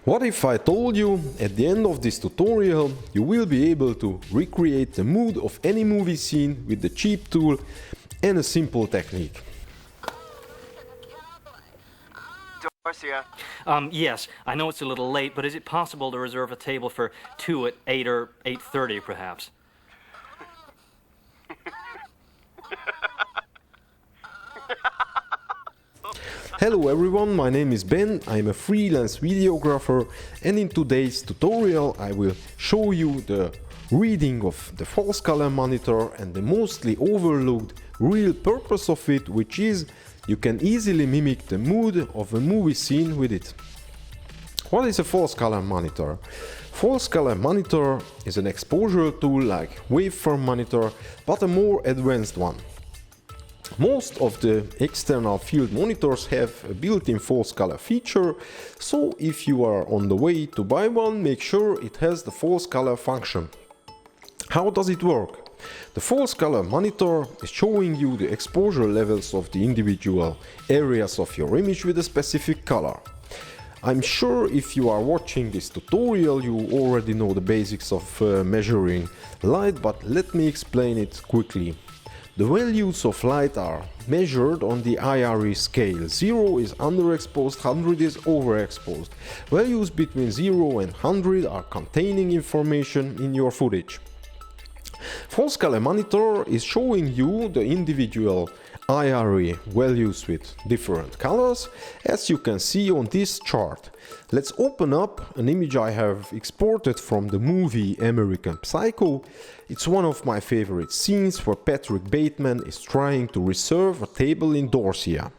What if I told you at the end of this tutorial you will be able to recreate the mood of any movie scene with the cheap tool and a simple technique? Dorcia. Yes, I know it's a little late, but is it possible to reserve a table for 2 at 8 or 8:30 perhaps? Hello everyone, my name is Ben, I'm a freelance videographer, and in today's tutorial I will show you the reading of the false color monitor and the mostly overlooked real purpose of it, which is you can easily mimic the mood of a movie scene with it. What is a false color monitor? False color monitor is an exposure tool like waveform monitor, but a more advanced one. Most of the external field monitors have a built-in false color feature, so if you are on the way to buy one, make sure it has the false color function. How does it work? The false color monitor is showing you the exposure levels of the individual areas of your image with a specific color. I'm sure if you are watching this tutorial you already know the basics of measuring light, but let me explain it quickly. The values of light are measured on the IRE scale. 0 is underexposed, 100 is overexposed. Values between 0 and 100 are containing information in your footage. False color monitor is showing you the individual IRE values with different colors, as you can see on this chart. Let's open up an image I have exported from the movie American Psycho. It's one of my favorite scenes where Patrick Bateman is trying to reserve a table in Dorcia.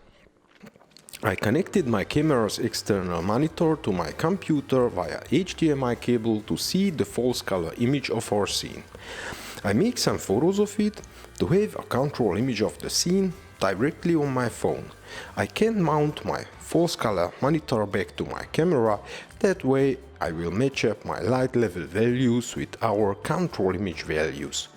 I connected my camera's external monitor to my computer via HDMI cable to see the false color image of our scene. I make some photos of it to have a control image of the scene directly on my phone. I can mount my false color monitor back to my camera, that way I will match up my light level values with our control image values.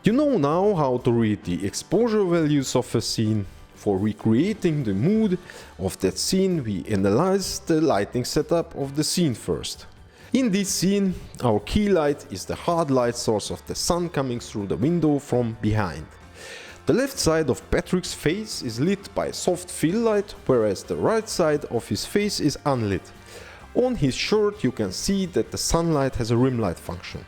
You know now how to read the exposure values of a scene. For recreating the mood of that scene, we analyze the lighting setup of the scene first. In this scene, our key light is the hard light source of the sun coming through the window from behind. The left side of Patrick's face is lit by soft fill light, whereas the right side of his face is unlit. On his shirt you can see that the sunlight has a rim light function.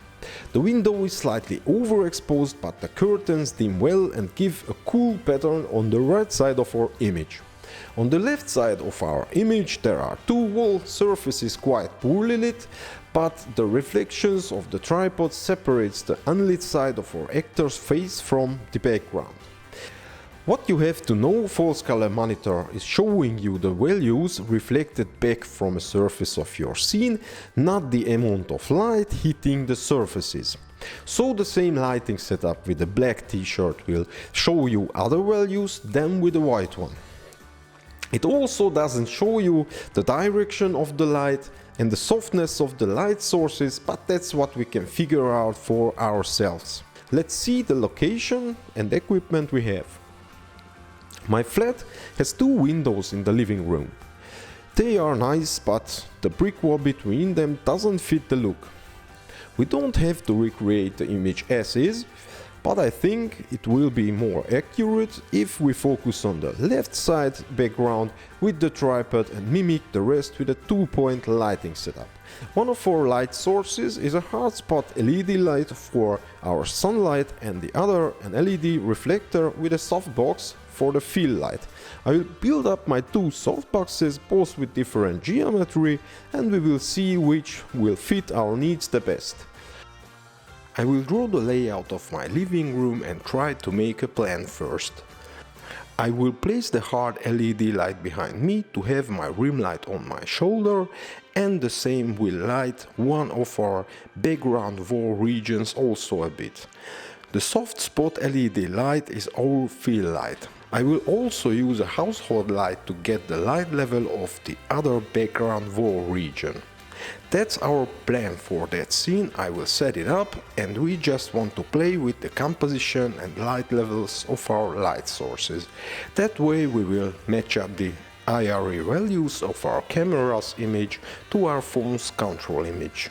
The window is slightly overexposed, but the curtains dim well and give a cool pattern on the right side of our image. On the left side of our image there are two wall surfaces quite poorly lit, but the reflections of the tripod separates the unlit side of our actor's face from the background. What you have to know, false color monitor is showing you the values reflected back from a surface of your scene, not the amount of light hitting the surfaces. So the same lighting setup with a black t-shirt will show you other values than with a white one. It also doesn't show you the direction of the light and the softness of the light sources, but that's what we can figure out for ourselves. Let's see the location and equipment we have. My flat has two windows in the living room. They are nice, but the brick wall between them doesn't fit the look. We don't have to recreate the image as is, but I think it will be more accurate if we focus on the left side background with the tripod and mimic the rest with a 2-point lighting setup. One of our light sources is a hard spot LED light for our sunlight, and the other an LED reflector with a softbox for the fill light. I will build up my two softboxes, both with different geometry, and we will see which will fit our needs the best. I will draw the layout of my living room and try to make a plan first. I will place the hard LED light behind me to have my rim light on my shoulder, and the same will light one of our background wall regions also a bit. The soft spot LED light is our fill light. I will also use a household light to get the light level of the other background wall region. That's our plan for that scene. I will set it up and we just want to play with the composition and light levels of our light sources. That way we will match up the IRE values of our camera's image to our phone's control image.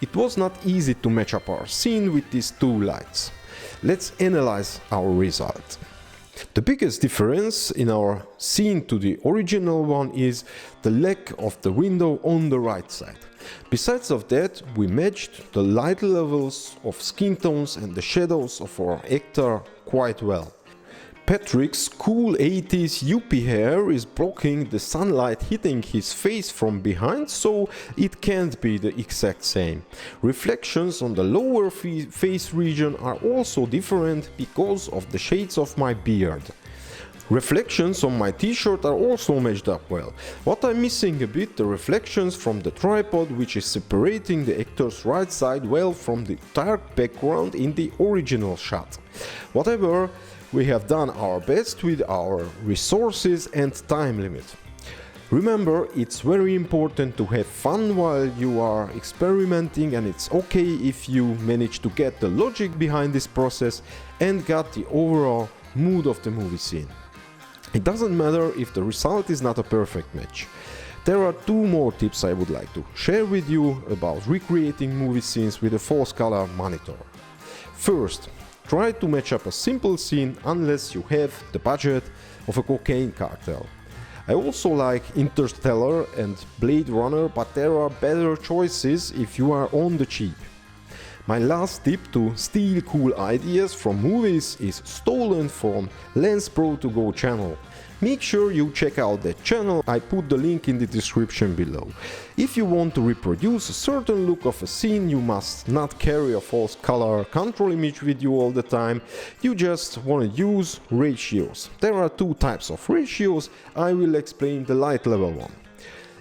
It was not easy to match up our scene with these two lights. Let's analyze our result. The biggest difference in our scene to the original one is the lack of the window on the right side. Besides of that, we matched the light levels of skin tones and the shadows of our actor quite well. Patrick's cool 80s yuppie hair is blocking the sunlight hitting his face from behind, so it can't be the exact same. Reflections on the lower face region are also different because of the shades of my beard. Reflections on my t-shirt are also matched up well. What I'm missing a bit, the reflections from the tripod, which is separating the actor's right side well from the dark background in the original shot. Whatever, we have done our best with our resources and time limit. Remember, it's very important to have fun while you are experimenting, and it's okay if you manage to get the logic behind this process and got the overall mood of the movie scene. It doesn't matter if the result is not a perfect match. There are two more tips I would like to share with you about recreating movie scenes with a false color monitor. First, try to match up a simple scene unless you have the budget of a cocaine cartel. I also like Interstellar and Blade Runner, but there are better choices if you are on the cheap. My last tip to steal cool ideas from movies is stolen from Lens Pro To Go channel. Make sure you check out that channel, I put the link in the description below. If you want to reproduce a certain look of a scene, you must not carry a false color control image with you all the time, you just want to use ratios. There are two types of ratios, I will explain the light level one.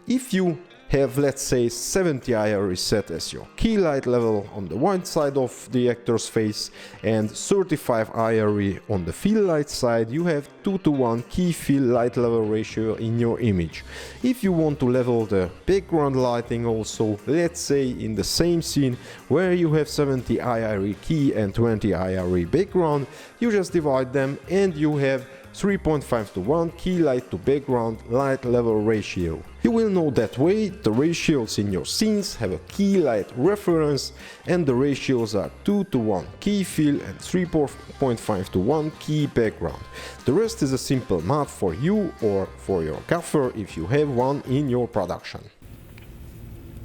If you have, let's say, 70 IRE set as your key light level on the white side of the actor's face and 35 IRE on the fill light side, you have 2:1 key fill light level ratio in your image. If you want to level the background lighting also, let's say in the same scene where you have 70 IRE key and 20 IRE background, you just divide them and you have 3.5:1 key light to background light level ratio. You will know that way the ratios in your scenes have a key light reference, and the ratios are 2:1 key fill and 3.5:1 key background. The rest is a simple math for you or for your gaffer if you have one in your production.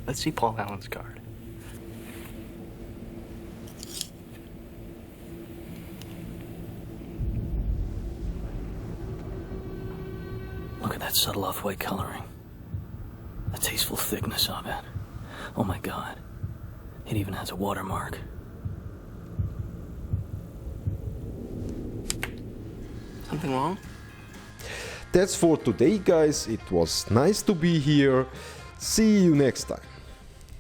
Let's see Paul Allen's card. Look at that subtle off-white coloring. The tasteful thickness of it. Oh my god. It even has a watermark. Something wrong? That's for today, guys. It was nice to be here. See you next time.